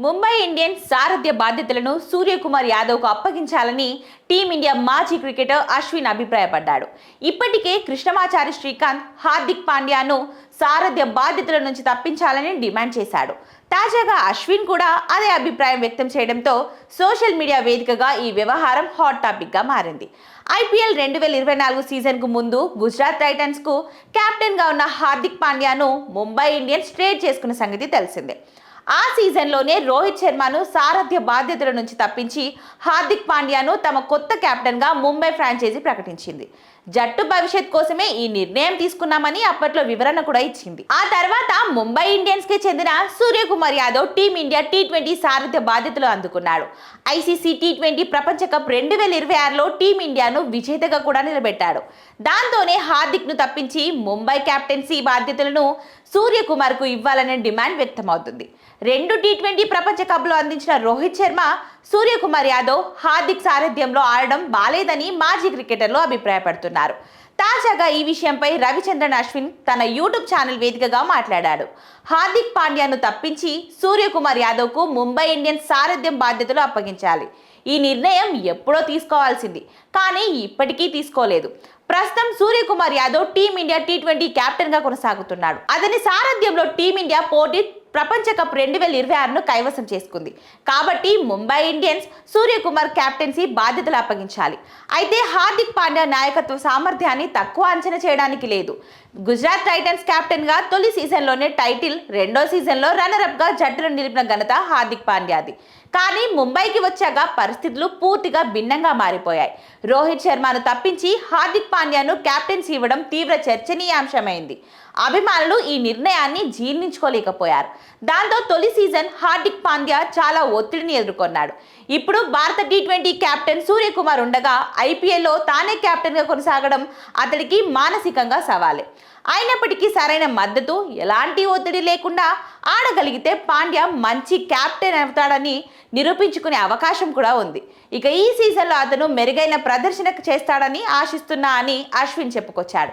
Mumbai Indians సారథ్య బాధ్యతలను సూర్యకుమార్ యాదవ్కు అప్పగించాలని team India మాజీ క్రికెటర్ అశ్విన్ అభిప్రాయపడ్డాడు. ఇప్పటికే కృష్ణమాచారి శ్రీకాంత్, హార్దిక్ పాండ్యాను సారథ్య బాధ్యతల నుంచి తప్పించాలని డిమాండ్ చేశాడు. తాజాగా అశ్విన్ కూడా అదే అభిప్రాయం వ్యక్తం చేయడంతో సోషల్ మీడియా వేదికగా ఈ వ్యవహారం హాట్ టాపిక్గా మారింది. ఐపీఎల్ 2024 సీజన్కు ముందు గుజరాత్ టైటన్స్కు కెప్టెన్గా ఉన్న హార్దిక్ పాండ్యాను ముంబై ఇండియన్స్ ట్రేడ్ చేసుకున్న సంగతి తెలిసిందే. ఆ సీజన్లోనే రోహిత్ శర్మను సారథ్య బాధ్యతల నుంచి తప్పించి హార్దిక్ పాండ్యాను తమ కొత్త కెప్టెన్గా ముంబై ఫ్రాంచైజీ ప్రకటించింది. జట్టు భవిష్యత్ కోసమే ఈ నిర్ణయం తీసుకున్నామని అప్పట్లో వివరణ కూడా ఇచ్చింది. ఆ తర్వాత ముంబై ఇండియన్స్కి చెందిన సూర్యకుమార్ యాదవ్ టీమిండియా టీ20 సారథ్య బాధ్యతలు అందుకున్నాడు. ఐసీసీ టీ20 ప్రపంచ కప్ 2026లో టీమిండియాను విజేతగా కూడా నిలబెట్టాడు. దాంతోనే హార్దిక్ను తప్పించి ముంబై కెప్టెన్సీ బాధ్యతలను సూర్యకుమార్కు ఇవ్వాలనే డిమాండ్ వ్యక్తమవుతుంది. 2 టీ20 ప్రపంచ కప్లో అందించిన రోహిత్ శర్మ, సూర్యకుమార్ యాదవ్ హార్దిక్ సారథ్యంలో ఆడడం బాలేదని మాజీ క్రికెటర్లు అభిప్రాయపడుతున్నారు. తాజాగా ఈ విషయంపై రవిచంద్రన్ అశ్విన్ తన యూట్యూబ్ ఛానల్ వేదికగా మాట్లాడాడు. హార్దిక్ పాండ్యాను తప్పించి సూర్యకుమార్ యాదవ్కు ముంబై ఇండియన్స్ సారథ్యం బాధ్యతలు అప్పగించాలి. ఈ నిర్ణయం ఎప్పుడో తీసుకోవాల్సింది, కానీ ఇప్పటికీ తీసుకోలేదు. ప్రస్తుతం Suryakumar Yadav team India T20 captain గా కొనసాగుతున్నాడు. అతని సారథ్యంలో టీమిండియా పోటీ ప్రపంచ కప్ 2026ను కైవసం చేసుకుంది. కాబట్టి ముంబై ఇండియన్స్ సూర్యకుమార్ కెప్టెన్సీ బాధ్యతలు అప్పగించాలి. అయితే హార్దిక్ పాండ్యా నాయకత్వ సామర్థ్యాన్ని తక్కువ అంచనా చేయడానికి లేదు. గుజరాత్ టైటన్స్ కెప్టెన్గా తొలి సీజన్లోనే టైటిల్, రెండో సీజన్లో రన్నరప్గా జట్టును నిలిపిన ఘనత హార్దిక్ పాండ్యాది. కానీ ముంబైకి వచ్చాక పరిస్థితులు పూర్తిగా భిన్నంగా మారిపోయాయి. రోహిత్ శర్మను తప్పించి హార్దిక్ పాండ్యాను కెప్టెన్సీ ఇవ్వడం తీవ్ర చర్చనీయాంశమైంది. అభిమానులు ఈ నిర్ణయాన్ని జీర్ణించుకోలేకపోయారు. దాంతో తొలి సీజన్ హార్దిక్ పాండ్యా చాలా ఒత్తిడిని ఎదుర్కొన్నాడు. ఇప్పుడు భారత టీ20 కెప్టెన్ సూర్యకుమార్ ఉండగా ఐపీఎల్లో తానే కెప్టెన్గా కొనసాగడం అతడికి మానసికంగా సవాలే. అయినప్పటికీ సరైన మద్దతు, ఎలాంటి ఒత్తిడి లేకుండా ఆడగలిగితే పాండ్యా మంచి కెప్టెన్ అవుతాడని నిరూపించుకునే అవకాశం కూడా ఉంది. ఇక ఈ సీజన్లో అతను మెరుగైన ప్రదర్శన చేస్తాడని ఆశిస్తున్నా అని అశ్విన్ చెప్పుకొచ్చాడు.